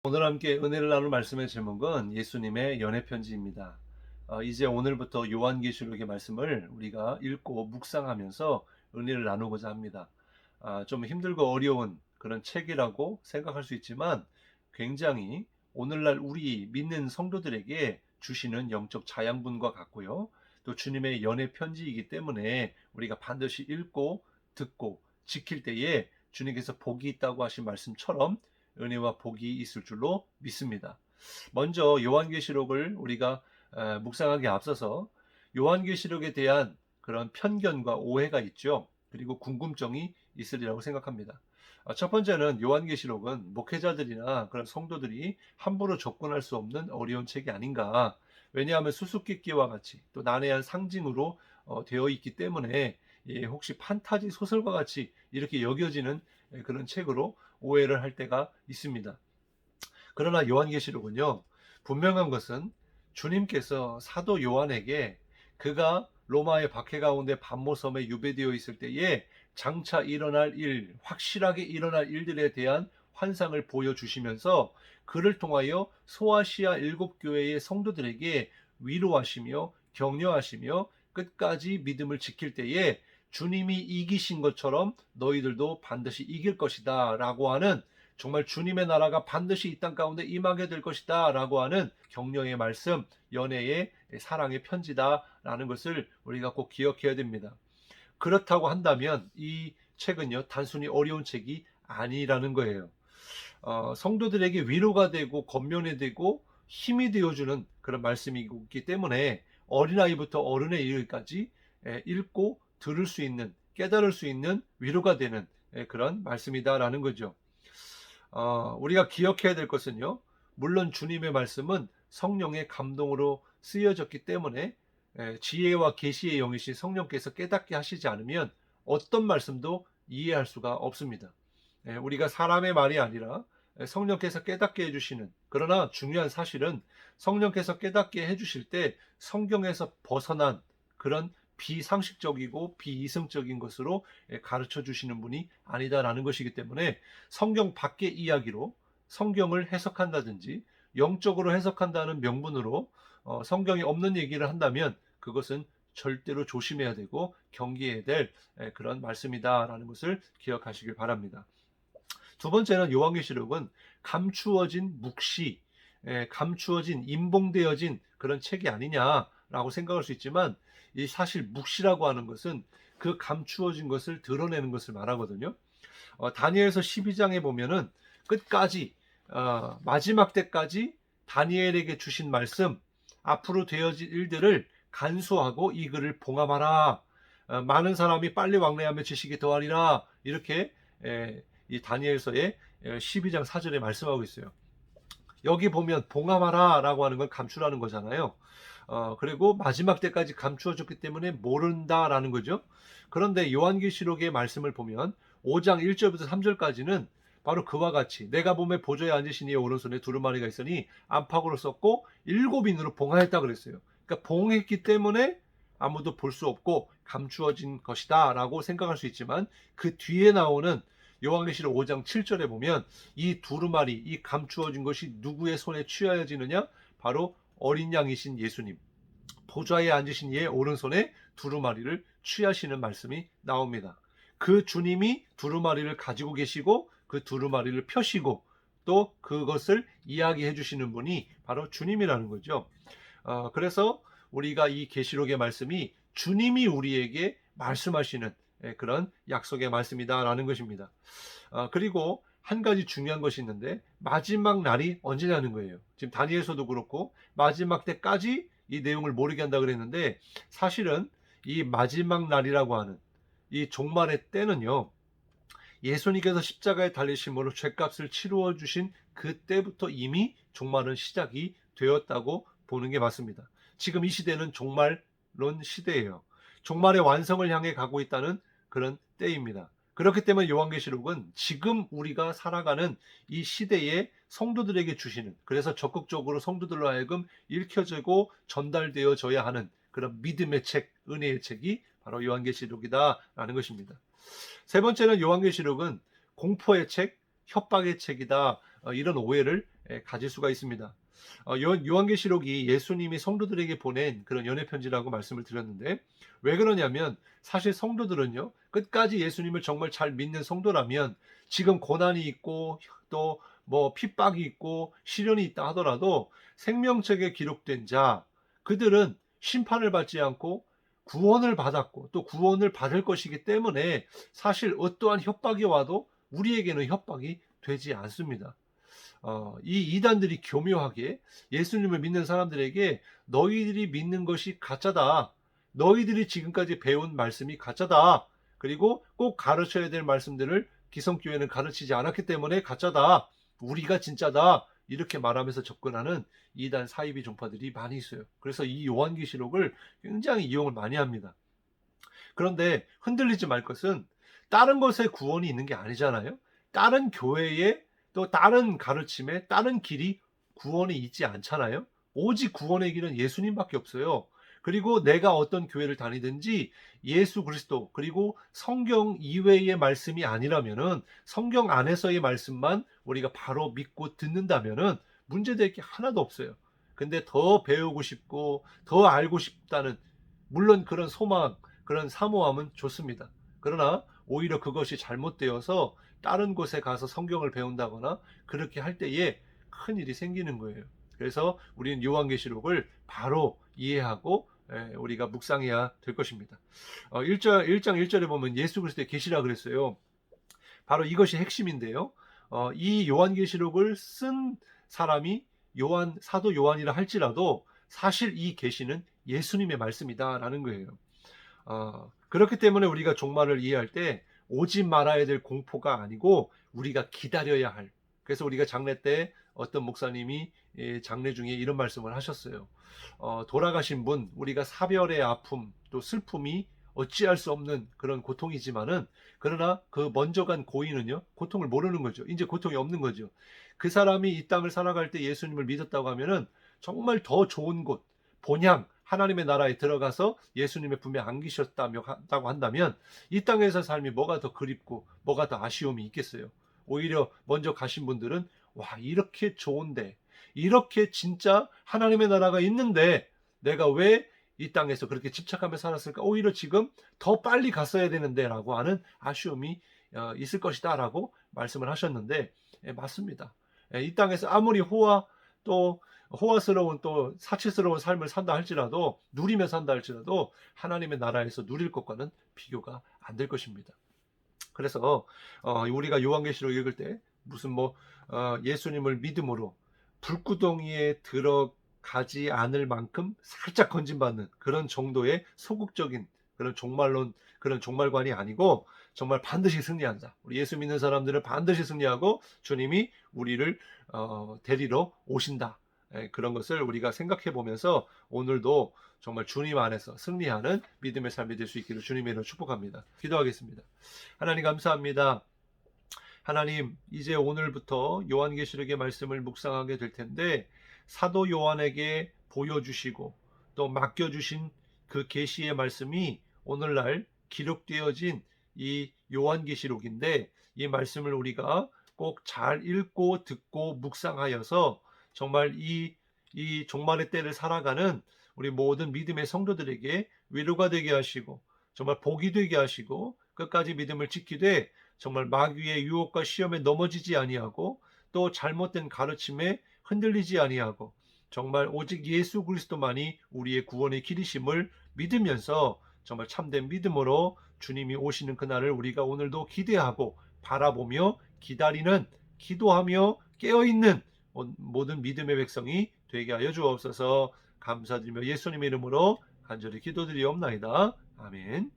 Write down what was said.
오늘 함께 은혜를 나눌 말씀의 제목은 예수님의 연애 편지입니다. 이제 오늘부터 요한계시록의 말씀을 우리가 읽고 묵상하면서 은혜를 나누고자 합니다. 좀 힘들고 어려운 그런 책이라고 생각할 수 있지만 굉장히 오늘날 우리 믿는 성도들에게 주시는 영적 자양분과 같고요. 또 주님의 연애 편지이기 때문에 우리가 반드시 읽고 듣고 지킬 때에 주님께서 복이 있다고 하신 말씀처럼 은혜와 복이 있을 줄로 믿습니다. 먼저 요한계시록을 우리가 묵상하기에 앞서서 요한계시록에 대한 그런 편견과 오해가 있죠. 그리고 궁금증이 있으리라고 생각합니다. 첫 번째는 요한계시록은 목회자들이나 그런 성도들이 함부로 접근할 수 없는 어려운 책이 아닌가. 왜냐하면 수수께끼와 같이 또 난해한 상징으로 되어 있기 때문에 혹시 판타지 소설과 같이 이렇게 여겨지는 그런 책으로 오해를 할 때가 있습니다. 그러나 요한계시록은요, 분명한 것은 주님께서 사도 요한에게 그가 로마의 박해 가운데 반모섬에 유배되어 있을 때에 장차 일어날 일, 확실하게 일어날 일들에 대한 환상을 보여주시면서 그를 통하여 소아시아 7교회의 성도들에게 위로하시며 격려하시며 끝까지 믿음을 지킬 때에 주님이 이기신 것처럼 너희들도 반드시 이길 것이다 라고 하는, 정말 주님의 나라가 반드시 이 땅 가운데 임하게 될 것이다 라고 하는 격려의 말씀, 연애의 사랑의 편지다라는 것을 우리가 꼭 기억해야 됩니다. 그렇다고 한다면 이 책은요, 단순히 어려운 책이 아니라는 거예요. 성도들에게 위로가 되고 겉면이 되고 힘이 되어주는 그런 말씀이기 때문에 어린아이부터 어른에 이르기까지 읽고 들을 수 있는, 깨달을 수 있는 위로가 되는 그런 말씀이다라는 거죠. 우리가 기억해야 될 것은요, 물론 주님의 말씀은 성령의 감동으로 쓰여졌기 때문에 지혜와 계시의 영이신 성령께서 깨닫게 하시지 않으면 어떤 말씀도 이해할 수가 없습니다. 우리가 사람의 말이 아니라 성령께서 깨닫게 해주시는, 그러나 중요한 사실은 성령께서 깨닫게 해주실 때 성경에서 벗어난 그런 비상식적이고 비이성적인 것으로 가르쳐 주시는 분이 아니다라는 것이기 때문에 성경 밖의 이야기로 성경을 해석한다든지 영적으로 해석한다는 명분으로 성경에 없는 얘기를 한다면 그것은 절대로 조심해야 되고 경계해야 될 그런 말씀이다라는 것을 기억하시길 바랍니다. 두 번째는 요한계시록은 감추어진 묵시, 감추어진 임봉되어진 그런 책이 아니냐라고 생각할 수 있지만, 이 사실 묵시라고 하는 것은 그 감추어진 것을 드러내는 것을 말하거든요. 다니엘서 12장에 보면은 끝까지 마지막 때까지 다니엘에게 주신 말씀, 앞으로 되어질 일들을 간수하고 이 글을 봉함하라. 많은 사람이 빨리 왕래하며 지식이 더하리라. 이렇게 이 다니엘서의 12장 4절에 말씀하고 있어요. 여기 보면 봉함하라라고 하는 건 감추라는 거잖아요. 그리고 마지막 때까지 감추어졌기 때문에 모른다라는 거죠. 그런데 요한계시록의 말씀을 보면 5장 1절부터 3절까지는 바로 그와 같이 내가 보매 보좌에 앉으신 이의 오른손에 두루마리가 있으니 안팎으로 썼고 7인으로 봉하였다 그랬어요. 그러니까 봉했기 때문에 아무도 볼 수 없고 감추어진 것이다 라고 생각할 수 있지만, 그 뒤에 나오는 요한계시록 5장 7절에 보면 이 두루마리, 이 감추어진 것이 누구의 손에 취하여지느냐? 바로 어린 양이신 예수님, 보좌에 앉으신 이의 오른손에 두루마리를 취하시는 말씀이 나옵니다. 그 주님이 두루마리를 가지고 계시고 그 두루마리를 펴시고 또 그것을 이야기해 주시는 분이 바로 주님이라는 거죠. 그래서 우리가 이 계시록의 말씀이 주님이 우리에게 말씀하시는 그런 약속의 말씀이다라는 것입니다. 그리고 한 가지 중요한 것이 있는데, 마지막 날이 언제냐는 거예요. 지금 다니엘서도 그렇고 마지막 때까지 이 내용을 모르게 한다 그랬는데, 사실은 이 마지막 날이라고 하는 이 종말의 때는요, 예수님께서 십자가에 달리심으로 죄값을 치루어 주신 그때부터 이미 종말은 시작이 되었다고 보는 게 맞습니다. 지금 이 시대는 종말론 시대예요. 종말의 완성을 향해 가고 있다는 그런 때입니다. 그렇기 때문에 요한계시록은 지금 우리가 살아가는 이 시대에 성도들에게 주시는, 그래서 적극적으로 성도들로 하여금 읽혀지고 전달되어져야 하는 그런 믿음의 책, 은혜의 책이 바로 요한계시록이다라는 것입니다. 세 번째는 요한계시록은 공포의 책, 협박의 책이다, 이런 오해를 가질 수가 있습니다. 요한계시록이 예수님이 성도들에게 보낸 그런 연애 편지라고 말씀을 드렸는데, 왜 그러냐면 사실 성도들은요, 끝까지 예수님을 정말 잘 믿는 성도라면 지금 고난이 있고 또 뭐 핍박이 있고 시련이 있다 하더라도 생명책에 기록된 자, 그들은 심판을 받지 않고 구원을 받았고 또 구원을 받을 것이기 때문에 사실 어떠한 협박이 와도 우리에게는 협박이 되지 않습니다. 이 이단들이 교묘하게 예수님을 믿는 사람들에게 너희들이 믿는 것이 가짜다. 너희들이 지금까지 배운 말씀이 가짜다. 그리고 꼭 가르쳐야 될 말씀들을 기성교회는 가르치지 않았기 때문에 가짜다. 우리가 진짜다. 이렇게 말하면서 접근하는 이단 사이비 종파들이 많이 있어요. 그래서 이 요한계시록을 굉장히 이용을 많이 합니다. 그런데 흔들리지 말 것은 다른 것에 구원이 있는 게 아니잖아요. 다른 교회에 또 다른 가르침에 다른 길이 구원이 있지 않잖아요. 오직 구원의 길은 예수님밖에 없어요. 그리고 내가 어떤 교회를 다니든지 예수 그리스도 그리고 성경 이외의 말씀이 아니라면은 성경 안에서의 말씀만 우리가 바로 믿고 듣는다면은 문제될 게 하나도 없어요. 근데 더 배우고 싶고 더 알고 싶다는, 물론 그런 소망, 그런 사모함은 좋습니다. 그러나 오히려 그것이 잘못되어서 다른 곳에 가서 성경을 배운다거나 그렇게 할 때에 큰일이 생기는 거예요. 그래서 우리는 요한계시록을 바로 이해하고 우리가 묵상해야 될 것입니다. 1장 1절에 보면 예수 그리스도의 계시라 그랬어요. 바로 이것이 핵심인데요. 이 요한계시록을 쓴 사람이 사도 요한이라 할지라도 사실 이 계시는 예수님의 말씀이다라는 거예요. 그렇기 때문에 우리가 종말을 이해할 때 오지 말아야 될 공포가 아니고 우리가 기다려야 할. 그래서 우리가 장례 때 어떤 목사님이 장례 중에 이런 말씀을 하셨어요. 돌아가신 분, 우리가 사별의 아픔 또 슬픔이 어찌할 수 없는 그런 고통이지만은, 그러나 그 먼저 간 고인은요 고통을 모르는 거죠. 이제 고통이 없는 거죠. 그 사람이 이 땅을 살아갈 때 예수님을 믿었다고 하면은 정말 더 좋은 곳, 본향 하나님의 나라에 들어가서 예수님의 품에 안기셨다고 한다면 이 땅에서 삶이 뭐가 더 그립고 뭐가 더 아쉬움이 있겠어요. 오히려 먼저 가신 분들은 와, 이렇게 좋은데, 이렇게 진짜 하나님의 나라가 있는데 내가 왜 이 땅에서 그렇게 집착하며 살았을까? 오히려 지금 더 빨리 갔어야 되는데 라고 하는 아쉬움이 있을 것이다 라고 말씀을 하셨는데, 맞습니다. 이 땅에서 아무리 호화스러운 또 사치스러운 삶을 산다 할지라도, 누리며 산다 할지라도 하나님의 나라에서 누릴 것과는 비교가 안 될 것입니다. 그래서 우리가 요한계시록 읽을 때 무슨 예수님을 믿음으로 불구덩이에 들어가지 않을 만큼 살짝 건진받는 그런 정도의 소극적인 그런 그런 종말관이 아니고, 정말 반드시 승리한다. 우리 예수 믿는 사람들은 반드시 승리하고 주님이 우리를 데리러 오신다. 그런 것을 우리가 생각해 보면서 오늘도 정말 주님 안에서 승리하는 믿음의 삶이 될 수 있기를 주님의 이름으로 축복합니다. 기도하겠습니다. 하나님 감사합니다. 하나님, 이제 오늘부터 요한계시록의 말씀을 묵상하게 될 텐데 사도 요한에게 보여주시고 또 맡겨주신 그 계시의 말씀이 오늘날 기록되어진 이 요한계시록인데, 이 말씀을 우리가 꼭 잘 읽고 듣고 묵상하여서 정말 이 종말의 때를 살아가는 우리 모든 믿음의 성도들에게 위로가 되게 하시고 정말 복이 되게 하시고 끝까지 믿음을 지키되 정말 마귀의 유혹과 시험에 넘어지지 아니하고 또 잘못된 가르침에 흔들리지 아니하고 정말 오직 예수 그리스도만이 우리의 구원의 길이심을 믿으면서 정말 참된 믿음으로 주님이 오시는 그날을 우리가 오늘도 기대하고 바라보며 기다리는, 기도하며 깨어있는 모든 믿음의 백성이 되게 하여 주옵소서. 감사드리며 예수님의 이름으로 간절히 기도드리옵나이다. 아멘.